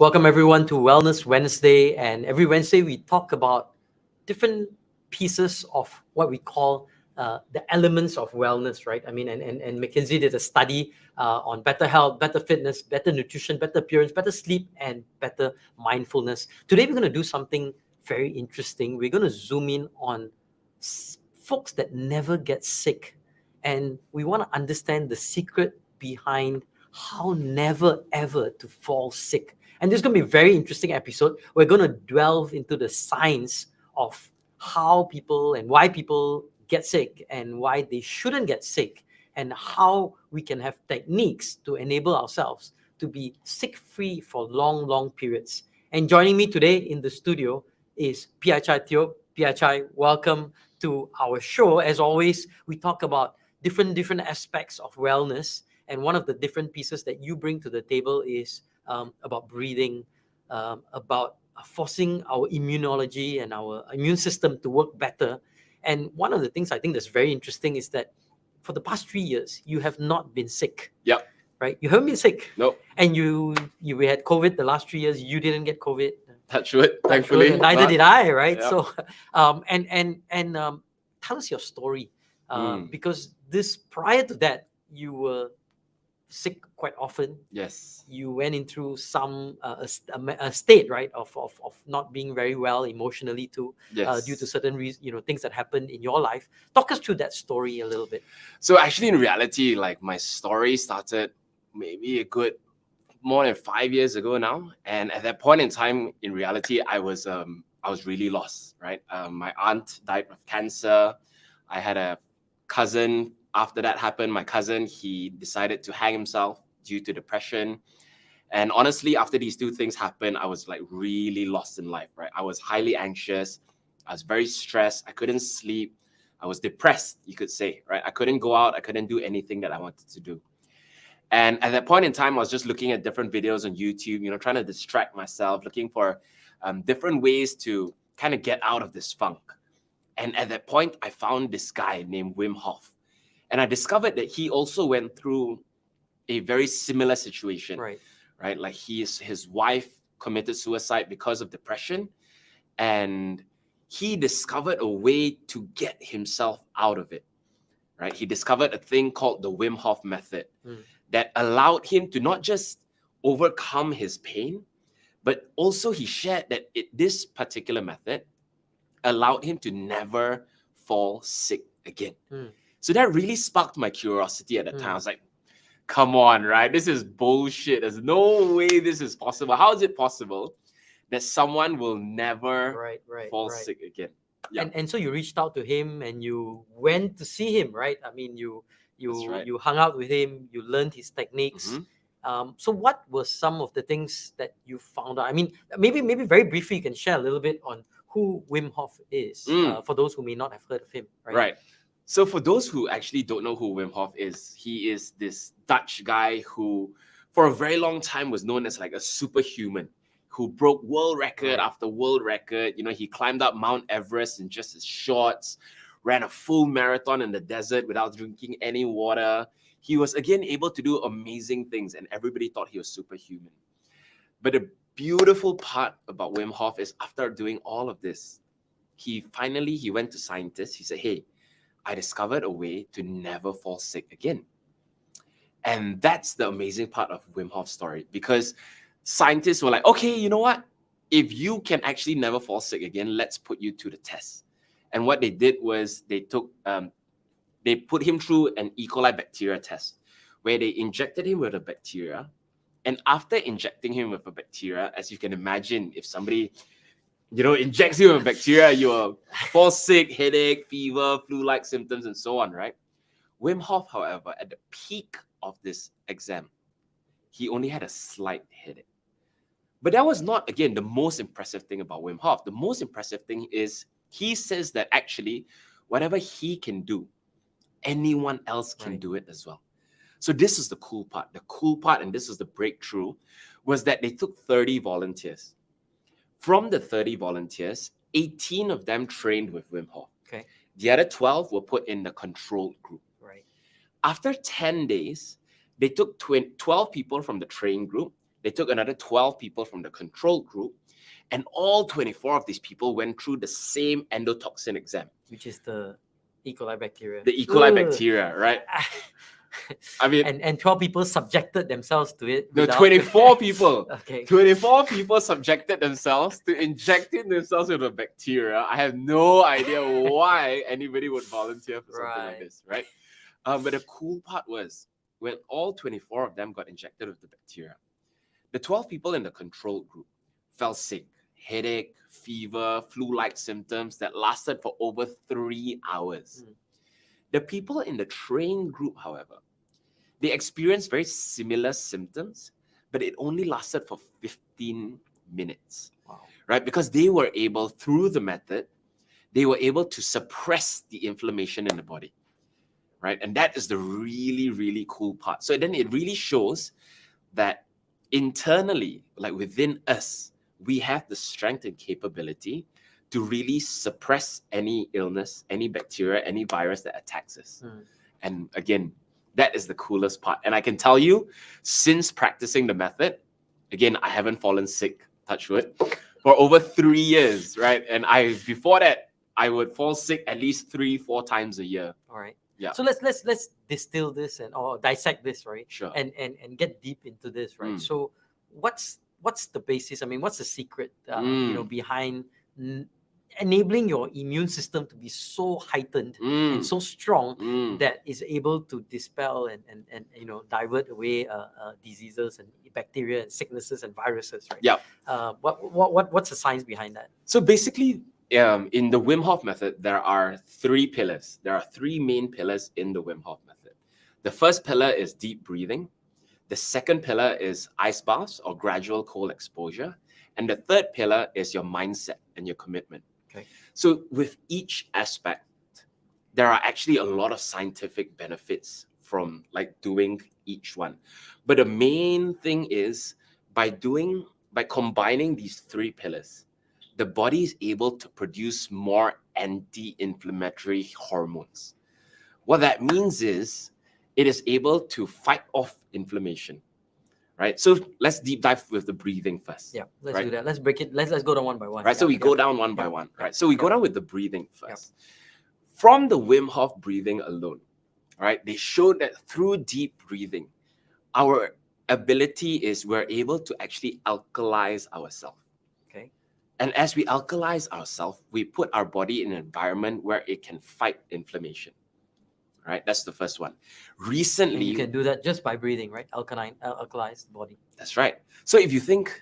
Welcome everyone to Wellness Wednesday. And every Wednesday we talk about different pieces of what we call the elements of wellness, right? I mean, and McKinsey did a study on better health, better fitness, better nutrition, better appearance, better sleep, and better mindfulness. Today we're going to do something very interesting. We're going to zoom in on folks that never get sick. And we want to understand the secret behind how never ever to fall sick. And this is going to be a very interesting episode. We're going to delve into the science of how people and why people get sick and why they shouldn't get sick, and how we can have techniques to enable ourselves to be sick-free for long, long periods. And joining me today in the studio is Piyachai Teo. Piyachai, welcome to our show. As always, we talk about different aspects of wellness. And one of the different pieces that you bring to the table is about breathing, about forcing our immunology and our immune system to work better. And one of the things I think that's very interesting is that for the past 3 years, you have not been sick. Yep. Right? You haven't been sick. Nope. And you had COVID the last 3 years. You didn't get COVID. Touch wood, thankfully. Neither did I, right? Yep. So, tell us your story. Because prior to that, you were sick quite often. Yes. You went into some a state, right, of not being very well emotionally too, Yes. due to certain things that happened in your life. Talk us through that story a little bit. So actually, in reality, like my story started maybe a good more than 5 years ago now. And at that point in time, in reality, I was really lost, right? My aunt died of cancer. I had a cousin. After that happened, my cousin, he decided to hang himself due to depression. And honestly, after these two things happened, I was like really lost in life, right? I was highly anxious. I was very stressed. I couldn't sleep. I was depressed, you could say, right? I couldn't go out. I couldn't do anything that I wanted to do. And at that point in time, I was just looking at different videos on YouTube, trying to distract myself, looking for different ways to kind of get out of this funk. And at that point, I found this guy named Wim Hof. And I discovered that he also went through a very similar situation, right? Like his wife committed suicide because of depression, and he discovered a way to get himself out of it, right? He discovered a thing called the Wim Hof method that allowed him to not just overcome his pain, but also he shared that this particular method allowed him to never fall sick again. So that really sparked my curiosity at that time. I was like, come on, right? This is bullshit. There's no way this is possible. How is it possible that someone will never fall sick again? Yeah. And so you reached out to him and you went to see him, right? I mean, you hung out with him, you learned his techniques. So what were some of the things that you found out? I mean, maybe very briefly, you can share a little bit on who Wim Hof is, for those who may not have heard of him, right? Right. So for those who actually don't know who Wim Hof is, he is this Dutch guy who for a very long time was known as like a superhuman, who broke world record after world record. He climbed up Mount Everest in just his shorts, ran a full marathon in the desert without drinking any water. He was again able to do amazing things, and everybody thought he was superhuman. But the beautiful part about Wim Hof is after doing all of this, he went to scientists. He said, hey, I discovered a way to never fall sick again. And that's the amazing part of Wim Hof's story, because scientists were like, okay, you know what? If you can actually never fall sick again, let's put you to the test. And what they did was they put him through an E. coli bacteria test where they injected him with a bacteria. And after injecting him with a bacteria, as you can imagine, if somebody injects you with bacteria, you'll fall sick, headache, fever, flu-like symptoms, and so on, right? Wim Hof, however, at the peak of this exam, he only had a slight headache. But that was not, again, the most impressive thing about Wim Hof. The most impressive thing is he says that actually, whatever he can do, anyone else can do it as well. So this is the cool part. The cool part, and this is the breakthrough, was that they took 30 volunteers. From the 30 volunteers, 18 of them trained with Wim Hof. Okay. The other 12 were put in the controlled group. Right. After 10 days, they took 12 people from the trained group, they took another 12 people from the control group, and all 24 of these people went through the same endotoxin exam. Which is the E. coli bacteria. The E. coli Ugh. bacteria, right? I mean, and 12 people subjected themselves to it. no, without- 24 people. Okay. 24 people subjected themselves to injecting themselves with a bacteria. I have no idea why anybody would volunteer for something like Right. this, right? But the cool part was when all 24 of them got injected with the bacteria, the 12 people in the control group fell sick, headache, fever, flu-like symptoms that lasted for over 3 hours. The people in the trained group, however, they experienced very similar symptoms, but it only lasted for 15 minutes, Wow. right? Because they were able, through the method, they were able to suppress the inflammation in the body, right? And that is the really, really cool part. So then it really shows that internally, like within us, we have the strength and capability to really suppress any illness, any bacteria, any virus that attacks us. And again, that is the coolest part. And I can tell you, since practicing the method, again, I haven't fallen sick, touch wood, for over 3 years, right? And before that, I would fall sick at least 3-4 times a year. All right. Yeah. So let's distill this or dissect this, right? Sure. And get deep into this, right? So what's the basis? I mean, what's the secret, behind enabling your immune system to be so heightened and so strong that is able to dispel and divert away diseases and bacteria and sicknesses and viruses, right? Yeah. What's the science behind that? So basically, in the Wim Hof method, there are 3 pillars. There are 3 main pillars in the Wim Hof method. The first pillar is deep breathing. The second pillar is ice baths or gradual cold exposure. And the third pillar is your mindset and your commitment. Okay. So with each aspect, there are actually a lot of scientific benefits from like doing each one. But the main thing is by combining these 3 pillars, the body is able to produce more anti-inflammatory hormones. What that means is it is able to fight off inflammation, right? So let's deep dive with the breathing first. Yeah, let's do that. Let's break it. Let's go down one by one. Right, so we go down one by one, right? So we go down with the breathing first. From the Wim Hof breathing alone, right? They showed that through deep breathing, our ability is we're able to actually alkalize ourselves. Okay. And as we alkalize ourselves, we put our body in an environment where it can fight inflammation. Right, that's the first one. Recently, and you can do that just by breathing, right? Alkalize the body. That's right. So if you think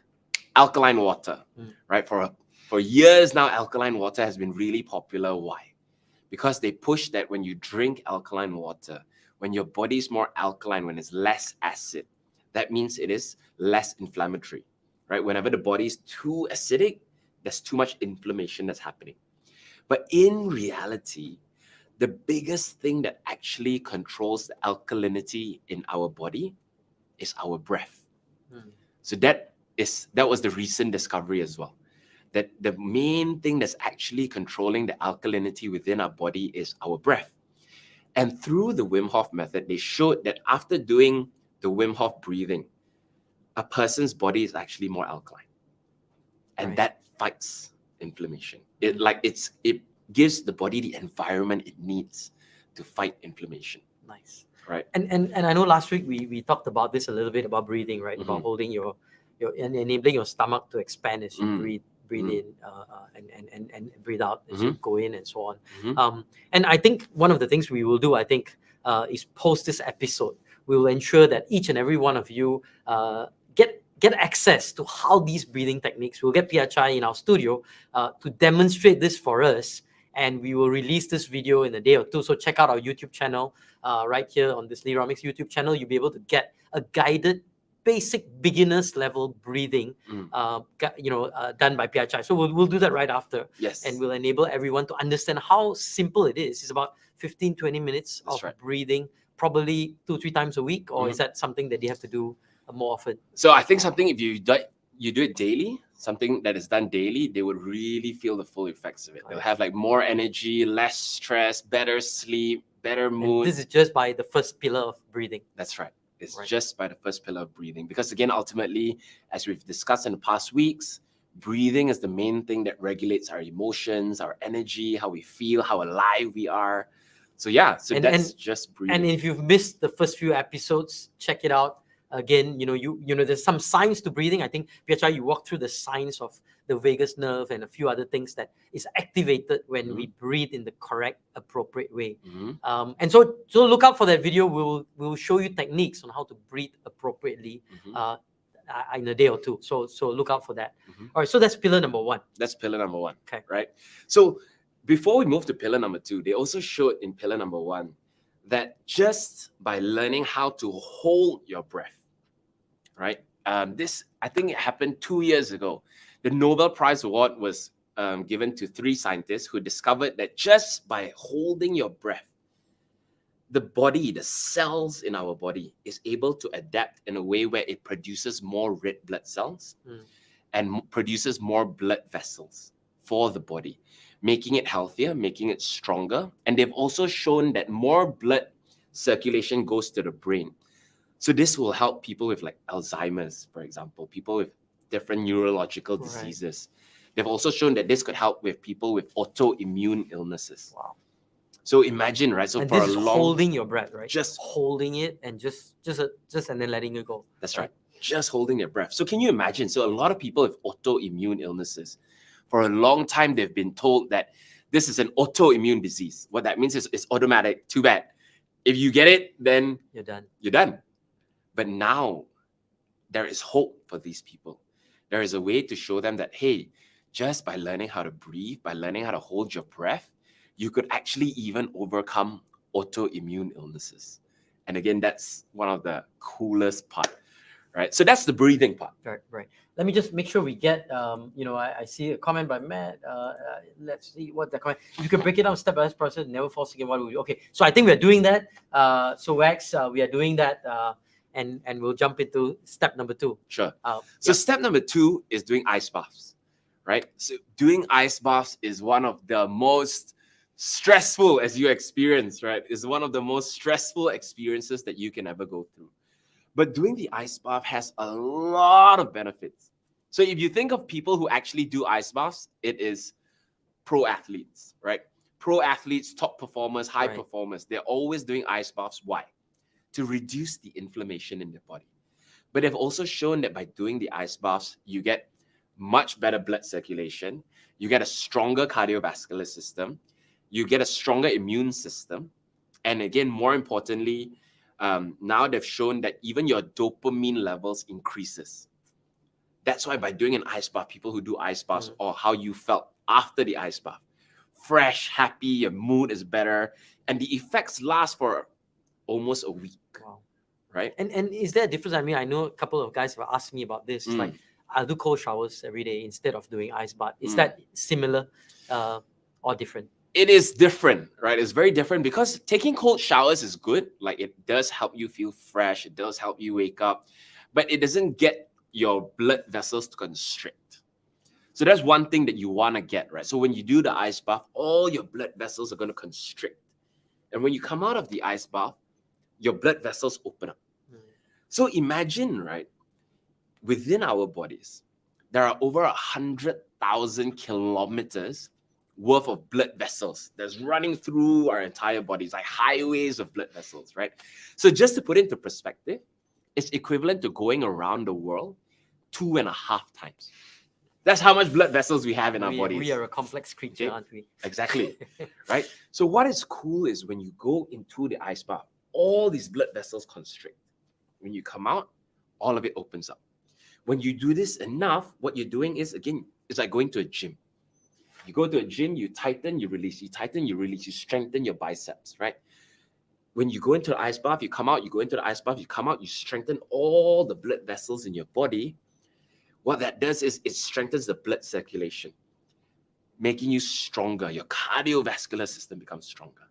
alkaline water, right? For years now, alkaline water has been really popular. Why? Because they push that when you drink alkaline water, when your body is more alkaline, when it's less acid, that means it is less inflammatory, right? Whenever the body is too acidic, there's too much inflammation that's happening. But in reality, the biggest thing that actually controls the alkalinity in our body is our breath. So that was the recent discovery as well. That the main thing that's actually controlling the alkalinity within our body is our breath. And through the Wim Hof method, they showed that after doing the Wim Hof breathing, a person's body is actually more alkaline. And that fights inflammation. It gives the body the environment it needs to fight inflammation. Nice. Right. And I know last week we talked about this a little bit about breathing, right? About holding your and enabling your stomach to expand as you breathe in and breathe out as you go in and so on. And I think one of the things we will do, is post this episode, we will ensure that each and every one of you get access to how these breathing techniques. We'll get Piyachai in our studio to demonstrate this for us. And we will release this video in a day or two. So check out our YouTube channel right here on this Leromics YouTube channel. You'll be able to get a guided, basic beginner's level breathing, done by Piyachai. So we'll do that right after. Yes. And we'll enable everyone to understand how simple it is. It's about 15-20 minutes of breathing, probably 2-3 times a week. Or is that something that they have to do more often? So I think something, if you do it daily, something that is done daily, they would really feel the full effects of it. They'll have like more energy, less stress, better sleep, better mood. And this is just by the first pillar of breathing. That's right. is Right. just by the first pillar of breathing. Because again, ultimately, as we've discussed in the past weeks, breathing is the main thing that regulates our emotions, our energy, how we feel, how alive we are. So yeah, so that's just breathing. And if you've missed the first few episodes, check it out. Again, there's some science to breathing. I think, Piyachai, you walk through the science of the vagus nerve and a few other things that is activated when we breathe in the correct, appropriate way. And so look out for that video. We'll show you techniques on how to breathe appropriately in a day or two. So look out for that. All right, so that's pillar number one. That's pillar number one. Okay. Right. So before we move to pillar number two, they also showed in pillar number one that just by learning how to hold your breath, right? This, I think it happened 2 years ago. The Nobel Prize Award was given to 3 scientists who discovered that just by holding your breath, the body, the cells in our body is able to adapt in a way where it produces more red blood cells and produces more blood vessels for the body, making it healthier, making it stronger. And they've also shown that more blood circulation goes to the brain. So this will help people with like Alzheimer's, for example, people with different neurological diseases. They've also shown that this could help with people with autoimmune illnesses. Wow. So imagine, right? So and for this a is long, holding your breath, right? just holding it and just and then letting it go. That's right. Just holding their breath. So can you imagine? So a lot of people with autoimmune illnesses, for a long time, they've been told that this is an autoimmune disease. What that means is it's automatic. Too bad. If you get it, then You're done. You're done. But now there is hope for these people. There is a way to show them that, hey, just by learning how to breathe, by learning how to hold your breath, you could actually even overcome autoimmune illnesses. And again, that's one of the coolest part, right? So that's the breathing part. Right. Let me just make sure we get, I see a comment by Matt. Let's see what the comment. If you could break it down step by step process, never false again. What would we? Okay, so I think we're doing that. So Wax, we are doing that, and we'll jump into step number 2. Sure. So step number 2 is doing ice baths, right? So doing ice baths is one of the most stressful, as you experience, right? Is one of the most stressful experiences that you can ever go through. But doing the ice bath has a lot of benefits. So if you think of people who actually do ice baths, it is pro athletes, right? Pro athletes, top performers, high performers, they're always doing ice baths. Why? To reduce the inflammation in their body. But they've also shown that by doing the ice baths, you get much better blood circulation, you get a stronger cardiovascular system, you get a stronger immune system, and again, more importantly, now they've shown that even your dopamine levels increases. That's why by doing an ice bath, people who do ice baths, or how you felt after the ice bath, fresh, happy, your mood is better, and the effects last for almost a week. Wow. Right? And is there a difference? I mean, I know a couple of guys have asked me about this. It's like, I'll do cold showers every day instead of doing ice bath. Is that similar or different? It is different, right? It's very different because taking cold showers is good. Like it does help you feel fresh. It does help you wake up, but it doesn't get your blood vessels to constrict. So that's one thing that you want to get, right? So when you do the ice bath, all your blood vessels are going to constrict. And when you come out of the ice bath, your blood vessels open up. So imagine, right? Within our bodies, there are over 100,000 kilometers worth of blood vessels that's running through our entire bodies, like highways of blood vessels, right? So just to put it into perspective, it's equivalent to going around the world 2.5 times. That's how much blood vessels we have in our bodies. We are a complex creature, aren't we? Exactly, right? So what is cool is when you go into the ice bath, all these blood vessels constrict. When you come out, all of it opens up. When you do this enough, what you're doing is, again, it's like going to a gym. You go to a gym, you tighten, you release, you tighten, you release, you strengthen your biceps, right? When you go into the ice bath, you come out, you go into the ice bath, you come out, you strengthen all the blood vessels in your body. What that does is it strengthens the blood circulation, making you stronger. Your cardiovascular system becomes stronger.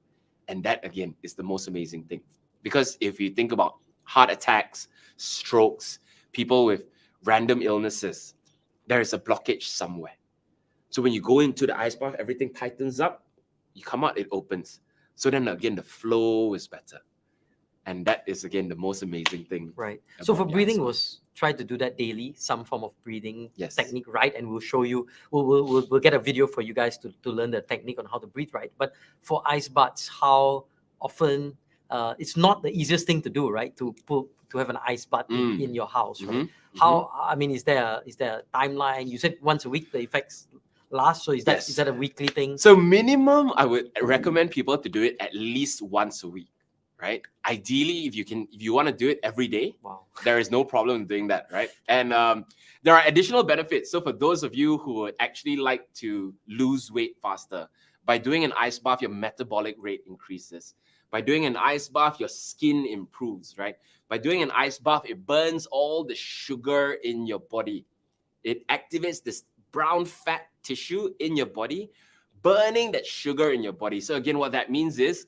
And that, again, is the most amazing thing. Because if you think about heart attacks, strokes, people with random illnesses, there is a blockage somewhere. So when you go into the ice bath, everything tightens up. You come out, it opens. So then again, the flow is better. And that is, again, the most amazing thing. Right. So for about the breathing ice bath. was try to do that daily, some form of breathing Yes. technique, right? And we'll show you, we'll get a video for you guys to learn the technique on how to breathe right. But for ice baths, how often, it's not the easiest thing to do, right? To have an ice bath in your house, right? How, I mean, is there a timeline? You said once a week the effects last, so is Yes. that a weekly thing? So minimum, I would recommend people to do it at least once a week, right? Ideally, if you want to do it every day, Wow. there is no problem doing that, right? And there are additional benefits. So for those of you who would actually like to lose weight faster, by doing an ice bath, your metabolic rate increases. By doing an ice bath, your skin improves, right? By doing an ice bath, it burns all the sugar in your body. It activates this brown fat tissue in your body, burning that sugar in your body. So again, what that means is,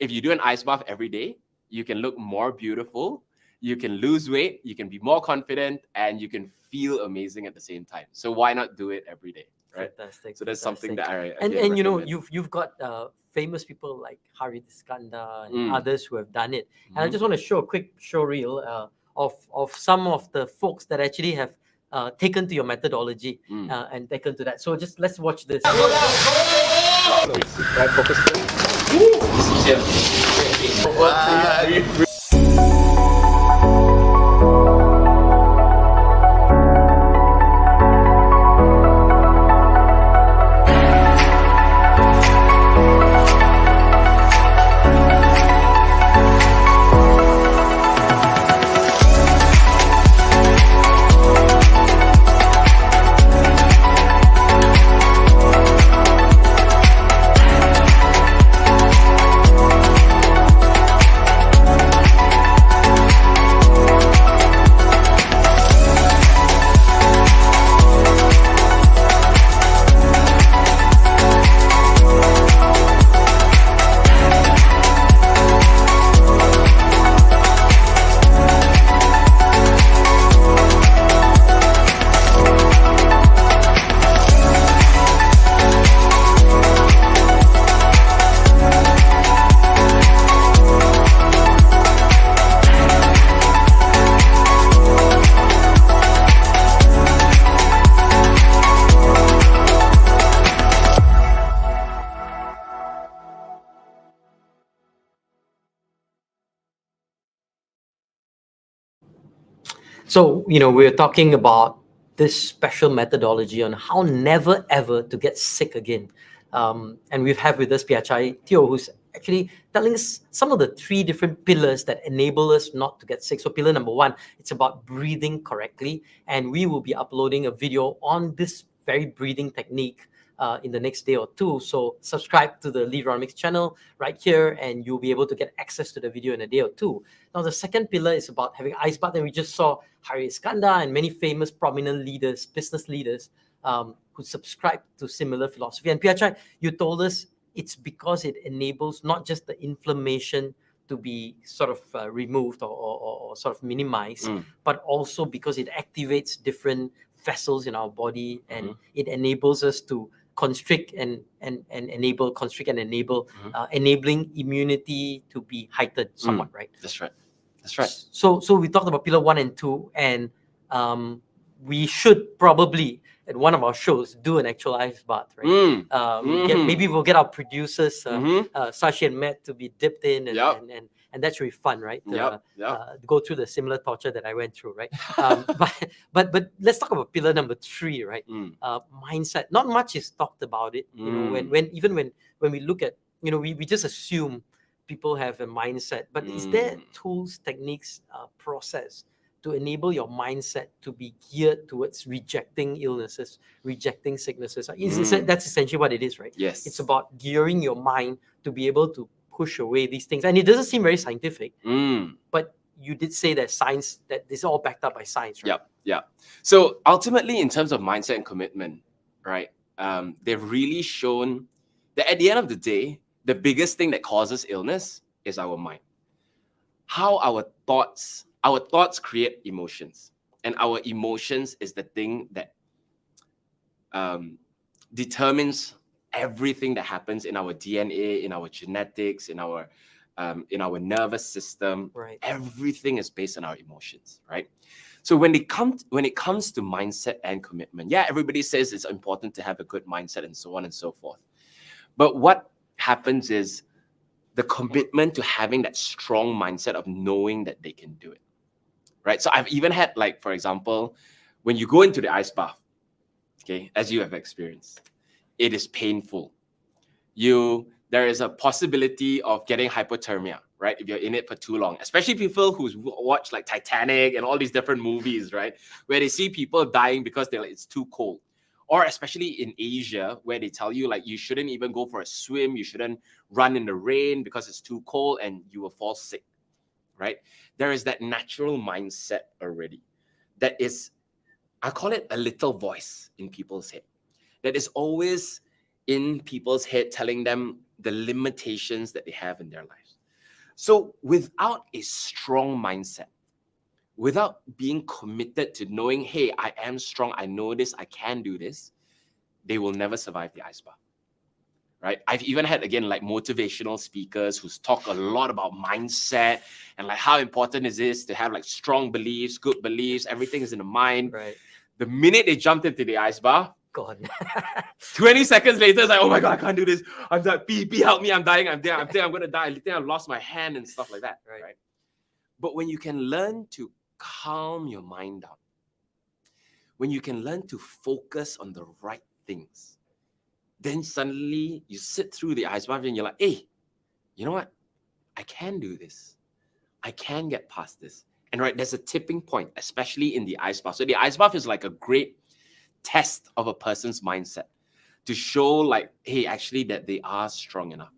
if you do an ice bath every day, you can look more beautiful, you can lose weight, you can be more confident, and you can feel amazing at the same time. So why not do it every day, right? Fantastic. So that's something that I and you know, recommend. you've got famous people like Hari Iskandar and Mm. others who have done it. And I Mhm. just want to show a quick show reel of some of the folks that actually have taken to your methodology and taken to that. So just let's watch this. Right, focus. So, you know, we're talking about this special methodology on how never ever to get sick again. And we have with us Piyachai Teo, who's actually telling us some of the 3 different pillars that enable us not to get sick. So pillar number 1, it's about breathing correctly. And we will be uploading a video on this very breathing technique in the next day or 2. So subscribe to the Lee Ronmix channel right here, and you'll be able to get access to the video in a day or 2. Now, the second pillar is about having ice bath, and we just saw Hari Iskandar and many famous prominent leaders, business leaders, who subscribe to similar philosophy. And Piyachai, you told us it's because it enables not just the inflammation to be sort of removed or sort of minimized, but also because it activates different vessels in our body, and it enables us to constrict and enable, enabling immunity to be heightened somewhat, right? That's right. That's right. So we talked about pillar 1 and 2, and we should probably at one of our shows do an actual ice bath, right? Maybe we'll get our producers, Sashi and Matt, to be dipped in, and that should be fun, right? Go through the similar torture that I went through, right? But let's talk about pillar number 3, right? Mindset. Not much is talked about it. You know, when we look at, you know, we just assume people have a mindset, but is there tools, techniques, process to enable your mindset to be geared towards rejecting illnesses, rejecting sicknesses? That's essentially what it is, right? Yes. It's about gearing your mind to be able to push away these things. And it doesn't seem very scientific, but you did say that science, that this is all backed up by science, right? Yeah. So ultimately, in terms of mindset and commitment, right, they've really shown that at the end of the day, the biggest thing that causes illness is our mind. How our thoughts create emotions, and our emotions is the thing that determines everything that happens in our DNA, in our genetics, in our in our nervous system. Right. Everything is based on our emotions, right? So when it comes to mindset and commitment, yeah, everybody says it's important to have a good mindset and so on and so forth. But what happens is the commitment to having that strong mindset of knowing that they can do it, right? So I've even had, like, for example, when you go into the ice bath, okay, as you have experienced, it is painful. There is a possibility of getting hypothermia, right? If you're in it for too long, especially people who's watched like Titanic and all these different movies, right? Where they see people dying because it's too cold. Or especially in Asia, where they tell you like you shouldn't even go for a swim, you shouldn't run in the rain because it's too cold and you will fall sick, right? There is that natural mindset already that is, I call it a little voice in people's head, that is always in people's head telling them the limitations that they have in their lives. So without a strong mindset, without being committed to knowing, hey, I am strong, I know this, I can do this, they will never survive the ice bath, right? I've even had, again, like motivational speakers who talk a lot about mindset and like how important it is to have like strong beliefs, good beliefs, everything is in the mind. Right. The minute they jumped into the ice bath, Gone. 20 seconds later, it's like, oh my God, I can't do this. I'm dying. P, help me. I'm dying. I think I'm going to die. I think I've lost my hand and stuff like that. Right. But when you can learn to calm your mind down, when you can learn to focus on the right things, then suddenly you sit through the ice bath and you're like, hey, you know what? I can do this. I can get past this. And right, there's a tipping point, especially in the ice bath. So the ice bath is like a great test of a person's mindset to show like, hey, actually that they are strong enough.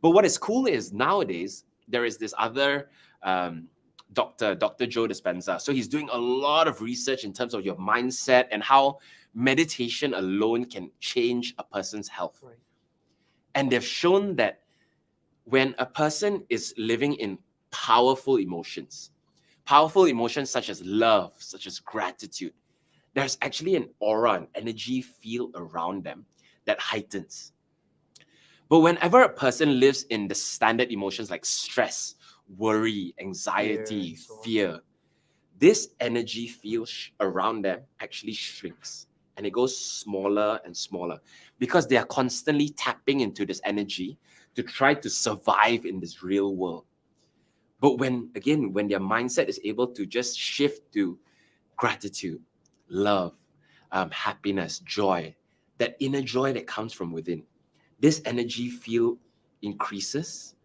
But what is cool is nowadays there is this other Dr. Joe Dispenza. So he's doing a lot of research in terms of your mindset and how meditation alone can change a person's health. Right. And they've shown that when a person is living in powerful emotions such as love, such as gratitude, there's actually an aura, an energy field around them that heightens. But whenever a person lives in the standard emotions like stress, worry, anxiety, fear, this energy field around them actually shrinks and it goes smaller and smaller because they are constantly tapping into this energy to try to survive in this real world. But when their mindset is able to just shift to gratitude, love, happiness, joy, that inner joy that comes from within, this energy field increases,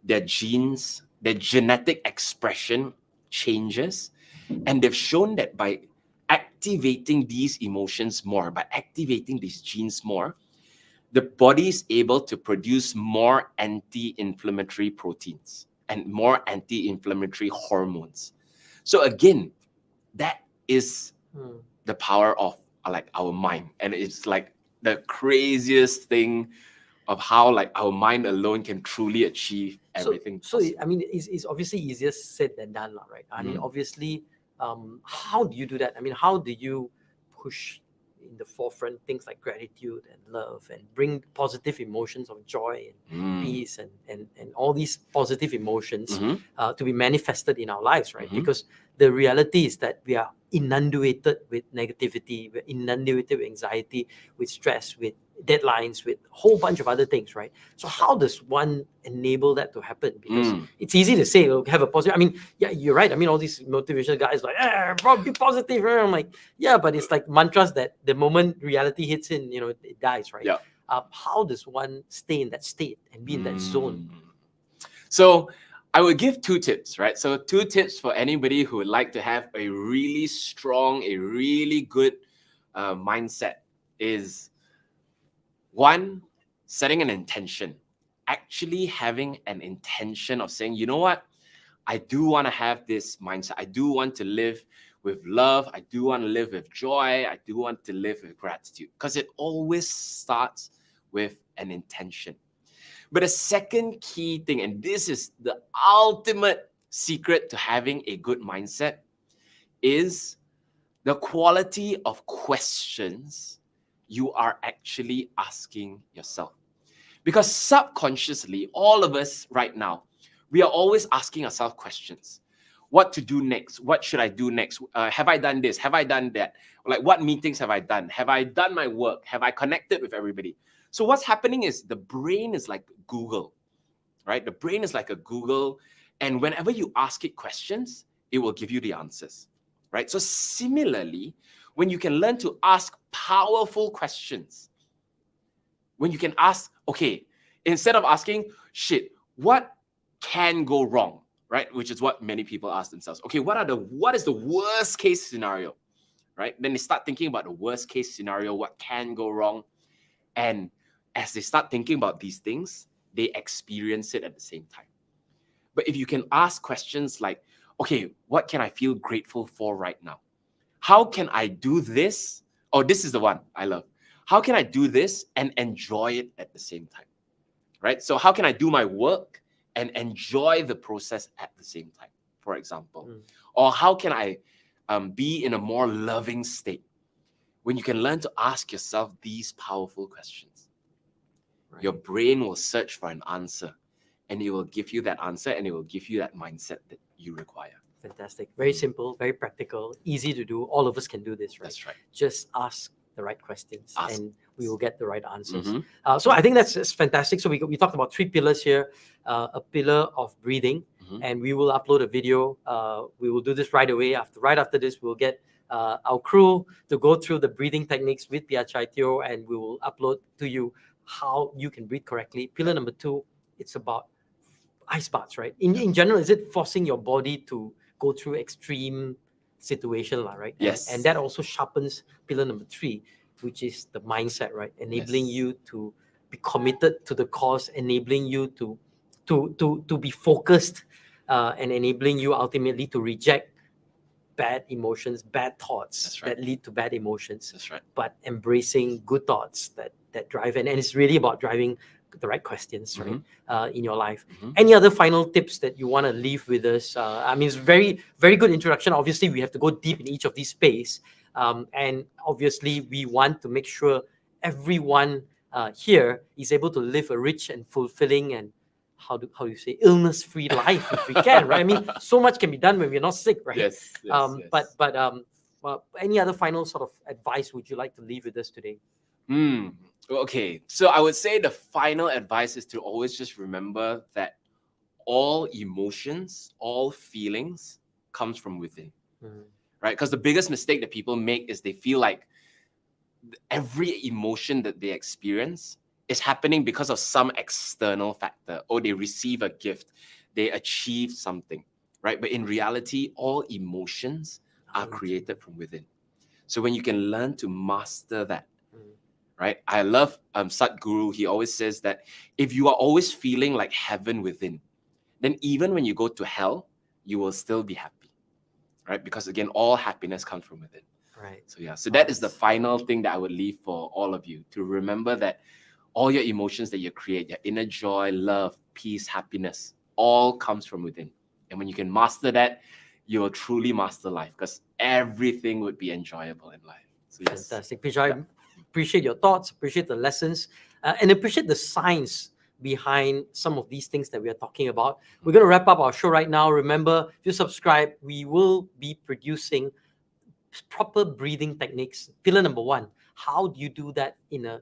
their genes, their genetic expression changes, and they've shown that by activating these emotions more, by activating these genes more, the body is able to produce more anti-inflammatory proteins and more anti-inflammatory hormones. So again, that is the power of like our mind, and it's like the craziest thing of how like our mind alone can truly achieve everything. So I mean, it's obviously easier said than done, right? I mean, obviously, how do you do that? I mean, how do you push in the forefront things like gratitude and love and bring positive emotions of joy and peace and all these positive emotions to be manifested in our lives, right? Because the reality is that we are inundated with negativity, we're inundated with anxiety, with stress, with deadlines, with a whole bunch of other things, right? So how does one enable that to happen? Because it's easy to say, have a positive. I mean, yeah, you're right. I mean, all these motivational guys like, be positive. I'm like, yeah, but it's like mantras that the moment reality hits in, it dies, right? Yeah. How does one stay in that state and be in that zone? So I would give 2 tips, right? So 2 tips for anybody who would like to have a really strong, a really good mindset is 1, setting an intention. Actually having an intention of saying, you know what? I do want to have this mindset. I do want to live with love. I do want to live with joy. I do want to live with gratitude. Because it always starts with an intention. But a second key thing, and this is the ultimate secret to having a good mindset, is the quality of questions you are actually asking yourself. Because subconsciously, all of us right now, we are always asking ourselves questions. What to do next? What should I do next? Have I done this? Have I done that? Like, what meetings have I done? Have I done my work? Have I connected with everybody? So what's happening is the brain is like Google, right? The brain is like a Google, and whenever you ask it questions, it will give you the answers, right? So similarly, when you can learn to ask powerful questions, when you can ask, okay, instead of asking, shit, what can go wrong, right? Which is what many people ask themselves. Okay, what is the worst case scenario, right? Then they start thinking about the worst case scenario, what can go wrong. And as they start thinking about these things, they experience it at the same time. But if you can ask questions like, okay, what can I feel grateful for right now? How can I do this? Oh, this is the one I love. How can I do this and enjoy it at the same time, right? So how can I do my work and enjoy the process at the same time, for example? Or how can I be in a more loving state? When you can learn to ask yourself these powerful questions, your brain will search for an answer, and it will give you that answer, and it will give you that mindset that you require. Fantastic. Very simple, very practical, easy to do. All of us can do this, right? That's right. Just ask the right questions and we will get the right answers. Mm-hmm. So I think that's fantastic. So we talked about 3 pillars here. A pillar of breathing, and we will upload a video. We will do this right away. Right after this, we'll get our crew to go through the breathing techniques with Piyachai Teo, and we will upload to you how you can breathe correctly. Pillar number 2, it's about ice baths, right? In general, is it forcing your body to go through extreme situation, right? Yes. And that also sharpens pillar number 3, which is the mindset, right? Enabling you to be committed to the cause, enabling you to be focused, and enabling you ultimately to reject bad emotions, bad thoughts that lead to bad emotions. That's right. But embracing good thoughts that drive, and it's really about driving the right questions, right, in your life. Any other final tips that you want to leave with us? I mean, it's very, very good introduction. Obviously, we have to go deep in each of these space, and obviously, we want to make sure everyone here is able to live a rich and fulfilling and how do you say illness-free life if we can, right? I mean, so much can be done when we're not sick, right? Yes. But any other final sort of advice would you like to leave with us today? Okay, so I would say the final advice is to always just remember that all emotions, all feelings comes from within, right? Because the biggest mistake that people make is they feel like every emotion that they experience is happening because of some external factor, or they receive a gift, they achieve something, right? But in reality, all emotions are created from within. So when you can learn to master that, right? I love Sadhguru. He always says that if you are always feeling like heaven within, then even when you go to hell, you will still be happy, right? Because again, all happiness comes from within. Right. So yeah, so that is the final thing that I would leave for all of you, to remember that all your emotions that you create, your inner joy, love, peace, happiness, all comes from within. And when you can master that, you will truly master life, because everything would be enjoyable in life. So yes. Fantastic. Piyachai, appreciate your thoughts, appreciate the lessons, and appreciate the science behind some of these things that we are talking about. We're going to wrap up our show right now. Remember, if you subscribe, we will be producing proper breathing techniques. Pillar number 1, how do you do that in a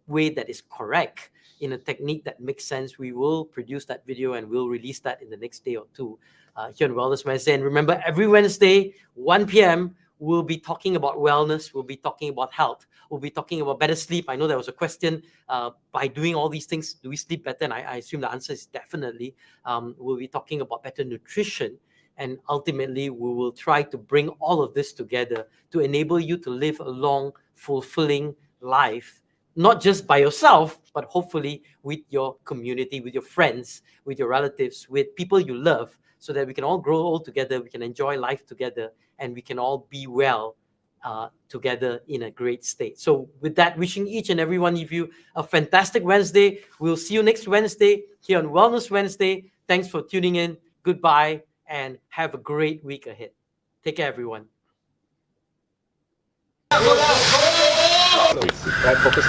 way that is correct, in a technique that makes sense? We will produce that video and we'll release that in the next day or 2 here on Wellness Wednesday. And remember, every Wednesday, 1 p.m., we'll be talking about wellness. We'll be talking about health. We'll be talking about better sleep. I know there was a question, by doing all these things, do we sleep better? And I assume the answer is definitely. We'll be talking about better nutrition. And ultimately, we will try to bring all of this together to enable you to live a long, fulfilling life, not just by yourself, but hopefully with your community, with your friends, with your relatives, with people you love, so that we can all grow old together, we can enjoy life together, and we can all be well together in a great state. So with that, wishing each and every one of you a fantastic Wednesday. We'll see you next Wednesday here on Wellness Wednesday. Thanks for tuning in. Goodbye, and have a great week ahead. Take care, everyone. Right, focus.